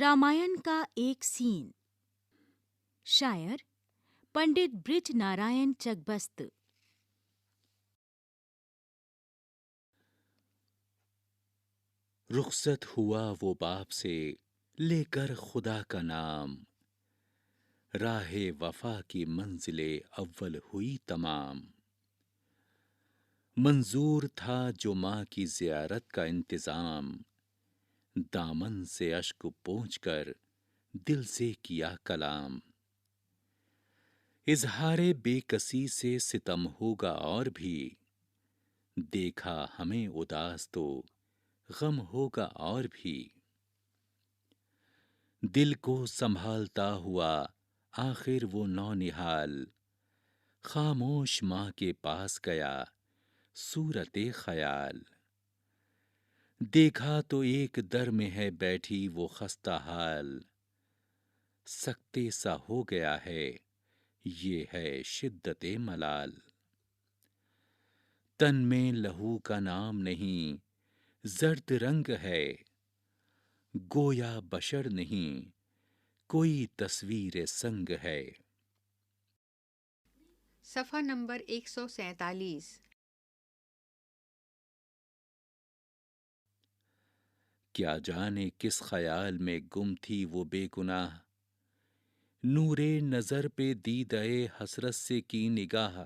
رامائن کا ایک سین۔ شاعر پنڈت برج نارائن چکبست۔ رخصت ہوا وہ باپ سے لے کر خدا کا نام، راہ وفا کی منزل اول ہوئی تمام۔ منظور تھا جو ماں کی زیارت کا انتظام، دامن سے اشک پونچھ کر دل سے کیا کلام۔ اظہار بے کسی سے ستم ہوگا اور بھی، دیکھا ہمیں اداس تو غم ہوگا اور بھی۔ دل کو سنبھالتا ہوا آخر وہ نونہال، خاموش ماں کے پاس گیا صورت خیال۔ دیکھا تو ایک در میں ہے بیٹھی وہ خستہ حال، سکتے سا ہو گیا ہے یہ ہے شدت ملال۔ تن میں لہو کا نام نہیں زرد رنگ ہے، گویا بشر نہیں کوئی تصویر سنگ ہے۔ صفحہ نمبر 147۔ کیا جانے کس خیال میں گم تھی وہ بے گناہ، نور نظر پہ دیدہ حسرت سے کی نگاہ۔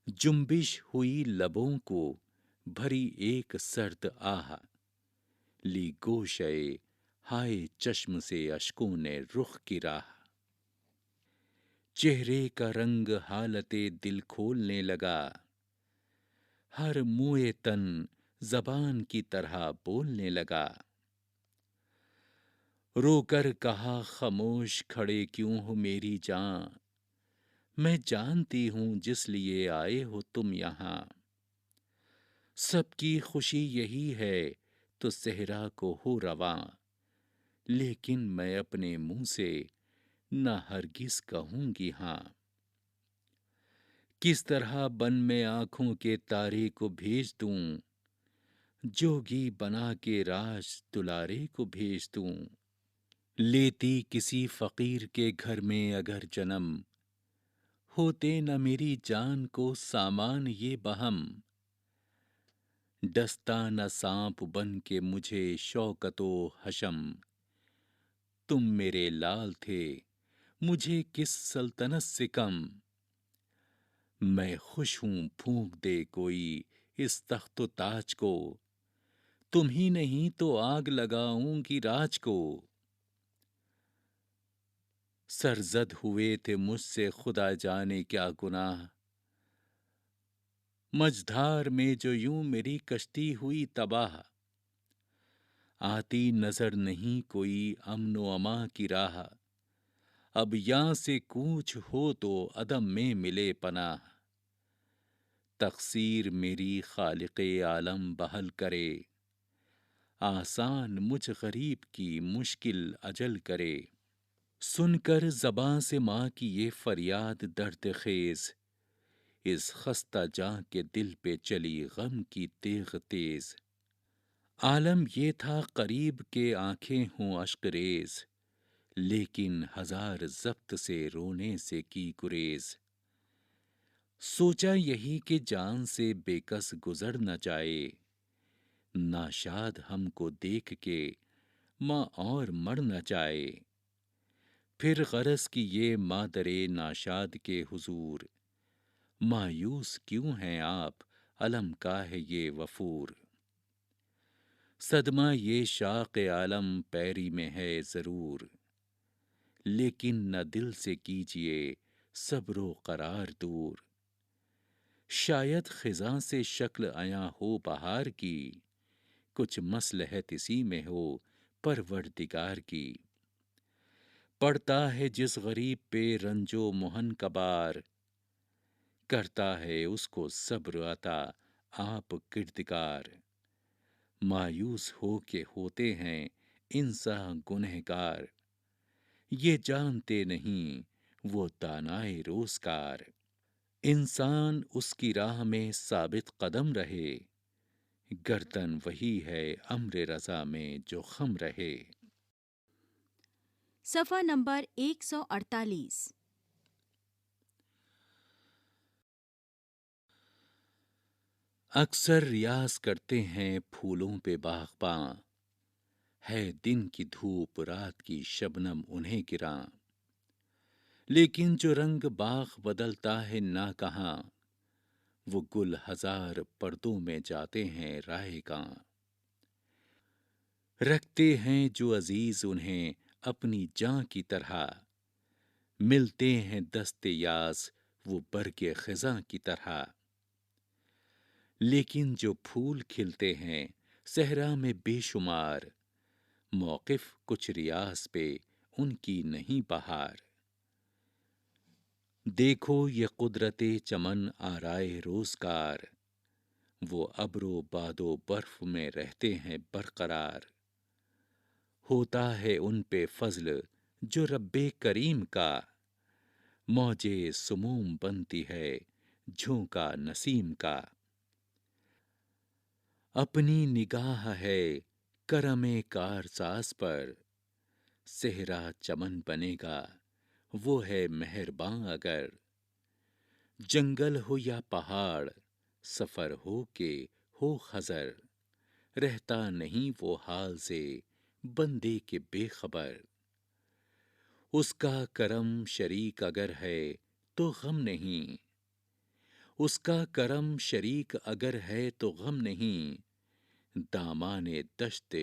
جنبش ہوئی لبوں کو بھری ایک سرد آہ، لی گوشے ہائے چشم سے اشکوں نے رخ کی راہ۔ چہرے کا رنگ حالت دل کھولنے لگا، ہر موئے تن زبان کی طرح بولنے لگا۔ رو کر کہا خاموش کھڑے کیوں ہو میری جاں، میں جانتی ہوں جس لیے آئے ہو تم یہاں۔ سب کی خوشی یہی ہے تو صحرا کو ہو رواں، لیکن میں اپنے منہ سے نہ ہرگز کہوں گی ہاں۔ کس طرح بن میں آنکھوں کے تارے کو بھیج دوں، جوگی بنا کے راج دلارے کو بھیج دوں۔ لیتی کسی فقیر کے گھر میں اگر جنم، ہوتے نہ میری جان کو سامان یہ بہم۔ ڈستا نہ سانپ بن کے مجھے شوکت و حشم، تم میرے لال تھے مجھے کس سلطنت سے کم۔ میں خوش ہوں پھونک دے کوئی اس تخت و تاج کو، تم ہی نہیں تو آگ لگاؤں گی راج کو۔ سرزد ہوئے تھے مجھ سے خدا جانے کیا گناہ، مجدھار میں جو یوں میری کشتی ہوئی تباہ۔ آتی نظر نہیں کوئی امن و امان کی راہ، اب یاں سے کوچ ہو تو عدم میں ملے پناہ۔ تقصیر میری خالق عالم بحل کرے، آسان مجھ غریب کی مشکل اجل کرے۔ سن کر زباں سے ماں کی یہ فریاد درد خیز، اس خستہ جاں کے دل پہ چلی غم کی تیغ تیز۔ عالم یہ تھا قریب کہ آنکھیں ہوں اشک ریز، لیکن ہزار ضبط سے رونے سے کی گریز۔ سوچا یہی کہ جان سے بے کس گزر نہ جائے، ناشاد ہم کو دیکھ کے ماں اور مر نہ جائے۔ پھر غرض کی یہ مادر ناشاد کے حضور، مایوس کیوں ہیں آپ علم کا ہے یہ وفور۔ صدمہ یہ شاق عالم پیری میں ہے ضرور، لیکن نہ دل سے کیجیے صبر و قرار دور۔ شاید خزاں سے شکل عیاں ہو بہار کی، کچھ مصلحت اسی میں ہو پروردگار کی۔ پڑتا ہے جس غریب پہ رنج و محن کا بار، کرتا ہے اس کو صبر عطا آپ کردگار۔ مایوس ہو کے ہوتے ہیں انسان گنہگار، یہ جانتے نہیں وہ دانائے روزگار۔ انسان اس کی راہ میں ثابت قدم رہے، گردن وہی ہے امر رضا میں جو خم رہے۔ صفحہ نمبر 148۔ اکثر ریاض کرتے ہیں پھولوں پہ باغباں، ہے دن کی دھوپ رات کی شبنم انہیں گراں، لیکن جو رنگ باغ بدلتا ہے نہ کہاں، وہ گل ہزار پردوں میں جاتے ہیں رائے گاں۔ رکھتے ہیں جو عزیز انہیں اپنی جاں کی طرح، ملتے ہیں دست یاس وہ برگ خزاں کی طرح، لیکن جو پھول کھلتے ہیں صحرا میں بے شمار، موقف کچھ ریاض پہ ان کی نہیں بہار۔ دیکھو یہ قدرت چمن آرائے روزگار، وہ ابر و باد و برف میں رہتے ہیں برقرار، ہوتا ہے ان پہ فضل جو رب کریم کا، موجے سموم بنتی ہے جھونکا نسیم کا۔ اپنی نگاہ ہے کرم کارساز پر، صحرا چمن بنے گا وہ ہے مہرباں اگر، جنگل ہو یا پہاڑ سفر ہو کہ ہو خضر، رہتا نہیں وہ حال سے بندے کے بے خبر۔ اس کا کرم شریک اگر ہے تو غم نہیں، اس کا کرم شریک اگر ہے تو غم نہیں، دامان دشت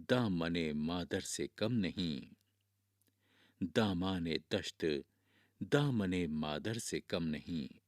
دامن مادر سے کم نہیں، دامان دشت دامن مادر سے کم نہیں۔